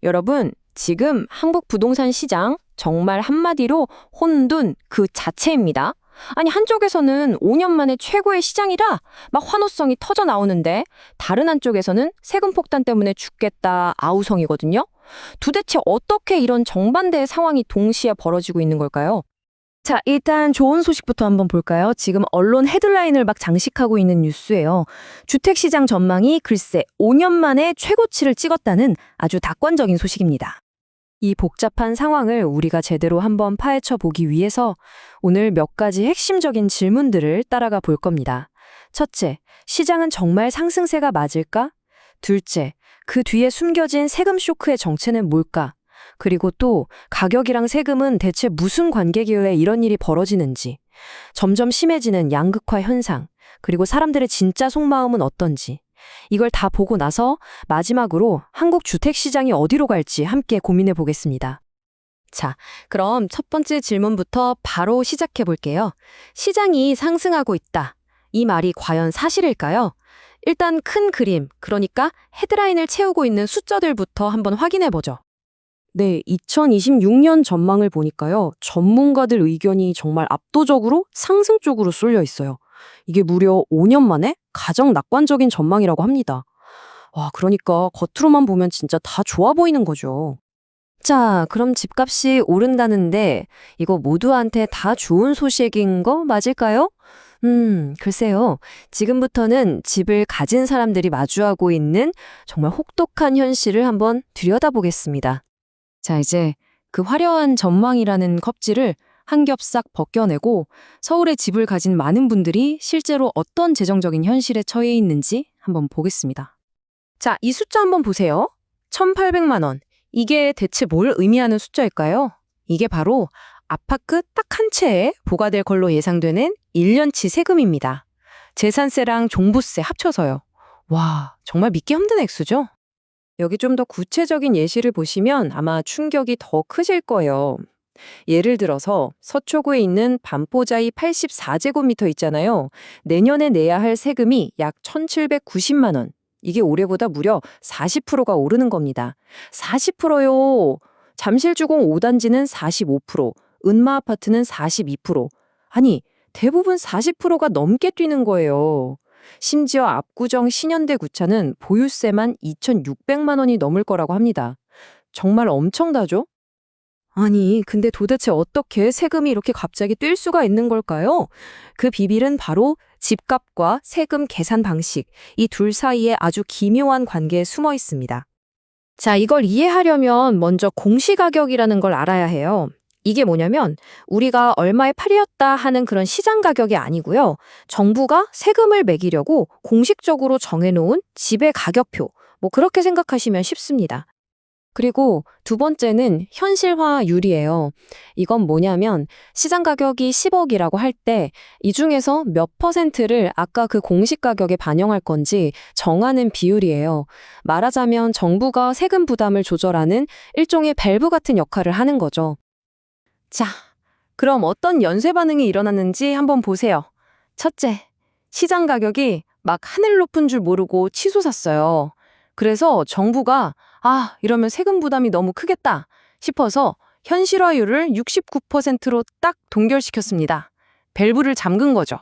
여러분, 지금 한국 부동산 시장 정말 한마디로 혼돈 그 자체입니다. 아니, 한쪽에서는 5년 만에 최고의 시장이라 막 환호성이 터져 나오는데 다른 한쪽에서는 세금 폭탄 때문에 죽겠다 아우성이거든요. 도대체 어떻게 이런 정반대의 상황이 동시에 벌어지고 있는 걸까요? 자, 일단 좋은 소식부터 한번 볼까요? 지금 언론 헤드라인을 막 장식하고 있는 뉴스예요. 주택시장 전망이 글쎄 5년 만에 최고치를 찍었다는 아주 낙관적인 소식입니다. 이 복잡한 상황을 우리가 제대로 한번 파헤쳐 보기 위해서 오늘 몇 가지 핵심적인 질문들을 따라가 볼 겁니다. 첫째, 시장은 정말 상승세가 맞을까? 둘째, 그 뒤에 숨겨진 세금 쇼크의 정체는 뭘까? 그리고 또 가격이랑 세금은 대체 무슨 관계길래 이런 일이 벌어지는지, 점점 심해지는 양극화 현상, 그리고 사람들의 진짜 속마음은 어떤지, 이걸 다 보고 나서 마지막으로 한국 주택시장이 어디로 갈지 함께 고민해 보겠습니다. 자, 그럼 첫 번째 질문부터 바로 시작해 볼게요. 시장이 상승하고 있다. 이 말이 과연 사실일까요? 일단 큰 그림, 그러니까 헤드라인을 채우고 있는 숫자들부터 한번 확인해 보죠. 네, 2026년 전망을 보니까요. 전문가들 의견이 정말 압도적으로 상승 쪽으로 쏠려 있어요. 이게 무려 5년 만에 가장 낙관적인 전망이라고 합니다. 와, 그러니까 겉으로만 보면 진짜 다 좋아 보이는 거죠. 자, 그럼 집값이 오른다는데 이거 모두한테 다 좋은 소식인 거 맞을까요? 글쎄요. 지금부터는 집을 가진 사람들이 마주하고 있는 정말 혹독한 현실을 한번 들여다보겠습니다. 자, 이제 그 화려한 전망이라는 껍질을 한 겹 싹 벗겨내고 서울에 집을 가진 많은 분들이 실제로 어떤 재정적인 현실에 처해 있는지 한번 보겠습니다. 자, 이 숫자 한번 보세요. 1,800만 원. 이게 대체 뭘 의미하는 숫자일까요? 이게 바로 아파트 딱 한 채에 부과될 걸로 예상되는 1년치 세금입니다. 재산세랑 종부세 합쳐서요. 와, 정말 믿기 힘든 액수죠? 여기 좀 더 구체적인 예시를 보시면 아마 충격이 더 크실 거예요. 예를 들어서 서초구에 있는 반포자이 84제곱미터 있잖아요. 내년에 내야 할 세금이 약 1,790만 원. 이게 올해보다 무려 40%가 오르는 겁니다. 40%요. 잠실주공 5단지는 45%, 은마아파트는 42%. 아니, 대부분 40%가 넘게 뛰는 거예요. 심지어 압구정 신현대 구차는 보유세만 2,600만 원이 넘을 거라고 합니다. 정말 엄청나죠? 아니, 근데 도대체 어떻게 세금이 이렇게 갑자기 뛸 수가 있는 걸까요? 그 비밀은 바로 집값과 세금 계산 방식, 이 둘 사이에 아주 기묘한 관계에 숨어 있습니다. 자, 이걸 이해하려면 먼저 공시가격이라는 걸 알아야 해요. 이게 뭐냐면 우리가 얼마에 팔렸다 하는 그런 시장 가격이 아니고요. 정부가 세금을 매기려고 공식적으로 정해놓은 집의 가격표, 뭐 그렇게 생각하시면 쉽습니다. 그리고 두 번째는 현실화율이에요. 이건 뭐냐면 시장 가격이 10억이라고 할 때 이 중에서 몇 퍼센트를 아까 그 공시 가격에 반영할 건지 정하는 비율이에요. 말하자면 정부가 세금 부담을 조절하는 일종의 밸브 같은 역할을 하는 거죠. 자, 그럼 어떤 연쇄 반응이 일어났는지 한번 보세요. 첫째, 시장 가격이 막 하늘 높은 줄 모르고 치솟았어요. 그래서 정부가 이러면 세금 부담이 너무 크겠다 싶어서 현실화율을 69%로 딱 동결시켰습니다. 밸브를 잠근 거죠.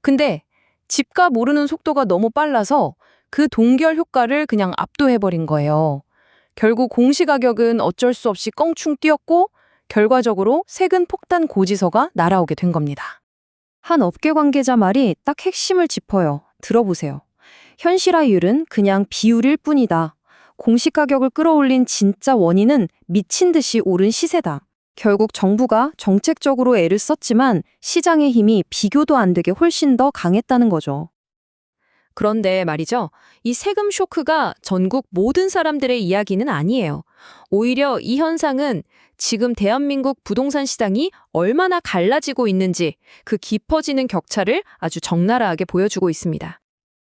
근데 집값 오르는 속도가 너무 빨라서 그 동결 효과를 그냥 압도해버린 거예요. 결국 공시가격은 어쩔 수 없이 껑충 뛰었고 결과적으로 세금 폭탄 고지서가 날아오게 된 겁니다. 한 업계 관계자 말이 딱 핵심을 짚어요. 들어보세요. 현실화율은 그냥 비율일 뿐이다. 공시가격을 끌어올린 진짜 원인은 미친 듯이 오른 시세다. 결국 정부가 정책적으로 애를 썼지만 시장의 힘이 비교도 안 되게 훨씬 더 강했다는 거죠. 그런데 말이죠. 이 세금 쇼크가 전국 모든 사람들의 이야기는 아니에요. 오히려 이 현상은 지금 대한민국 부동산 시장이 얼마나 갈라지고 있는지 그 깊어지는 격차를 아주 적나라하게 보여주고 있습니다.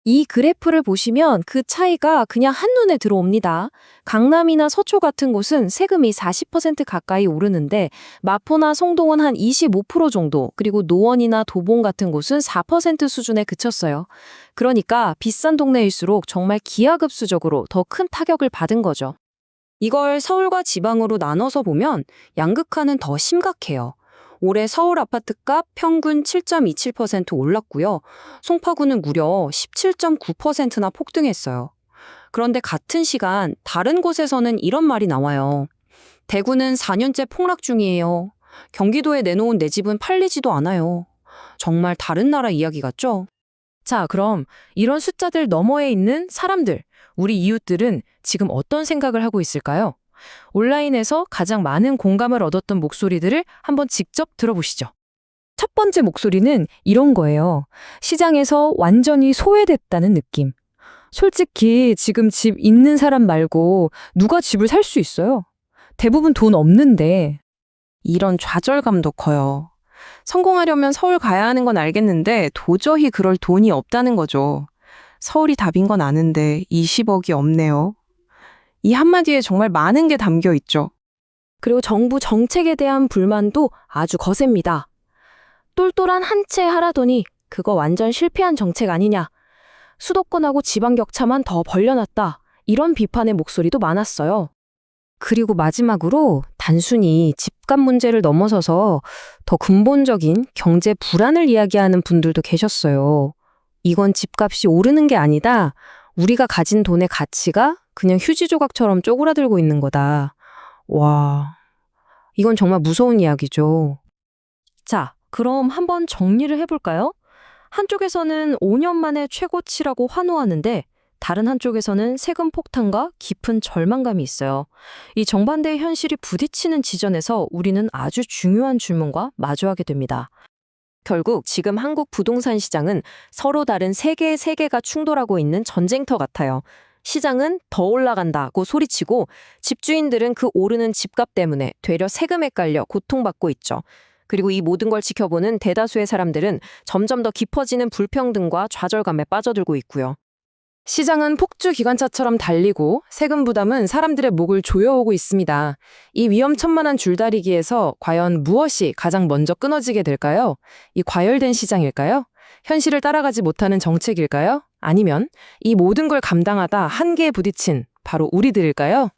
이 그래프를 보시면 그 차이가 그냥 한눈에 들어옵니다. 강남이나 서초 같은 곳은 세금이 40% 가까이 오르는데 마포나 송동은 한 25% 정도, 그리고 노원이나 도봉 같은 곳은 4% 수준에 그쳤어요. 그러니까 비싼 동네일수록 정말 기하급수적으로 더 큰 타격을 받은 거죠. 이걸 서울과 지방으로 나눠서 보면 양극화는 더 심각해요. 올해 서울 아파트값 평균 7.27% 올랐고요. 송파구는 무려 17.9%나 폭등했어요. 그런데 같은 시간 다른 곳에서는 이런 말이 나와요. 대구는 4년째 폭락 중이에요. 경기도에 내놓은 내 집은 팔리지도 않아요. 정말 다른 나라 이야기 같죠? 자, 그럼 이런 숫자들 너머에 있는 사람들, 우리 이웃들은 지금 어떤 생각을 하고 있을까요? 온라인에서 가장 많은 공감을 얻었던 목소리들을 한번 직접 들어보시죠. 첫 번째 목소리는 이런 거예요. 시장에서 완전히 소외됐다는 느낌. 솔직히 지금 집 있는 사람 말고 누가 집을 살 수 있어요? 대부분 돈 없는데. 이런 좌절감도 커요. 성공하려면 서울 가야 하는 건 알겠는데 도저히 그럴 돈이 없다는 거죠. 서울이 답인 건 아는데 20억이 없네요. 이 한마디에 정말 많은 게 담겨 있죠. 그리고 정부 정책에 대한 불만도 아주 거셉니다. 똘똘한 한 채 하라더니 그거 완전 실패한 정책 아니냐. 수도권하고 지방 격차만 더 벌려놨다. 이런 비판의 목소리도 많았어요. 그리고 마지막으로 단순히 집값 문제를 넘어서서 더 근본적인 경제 불안을 이야기하는 분들도 계셨어요. 이건 집값이 오르는 게 아니다. 우리가 가진 돈의 가치가 그냥 휴지 조각처럼 쪼그라들고 있는 거다. 와, 이건 정말 무서운 이야기죠. 자, 그럼 한번 정리를 해볼까요? 한쪽에서는 5년 만에 최고치라고 환호하는데 다른 한쪽에서는 세금 폭탄과 깊은 절망감이 있어요. 이 정반대의 현실이 부딪히는 지점에서 우리는 아주 중요한 질문과 마주하게 됩니다. 결국 지금 한국 부동산 시장은 서로 다른 세 개의 세계가 충돌하고 있는 전쟁터 같아요. 시장은 더 올라간다고 소리치고 집주인들은 그 오르는 집값 때문에 되려 세금에 깔려 고통받고 있죠. 그리고 이 모든 걸 지켜보는 대다수의 사람들은 점점 더 깊어지는 불평등과 좌절감에 빠져들고 있고요. 시장은 폭주 기관차처럼 달리고 세금 부담은 사람들의 목을 조여오고 있습니다. 이 위험천만한 줄다리기에서 과연 무엇이 가장 먼저 끊어지게 될까요? 이 과열된 시장일까요? 현실을 따라가지 못하는 정책일까요? 아니면 이 모든 걸 감당하다 한계에 부딪힌 바로 우리들일까요?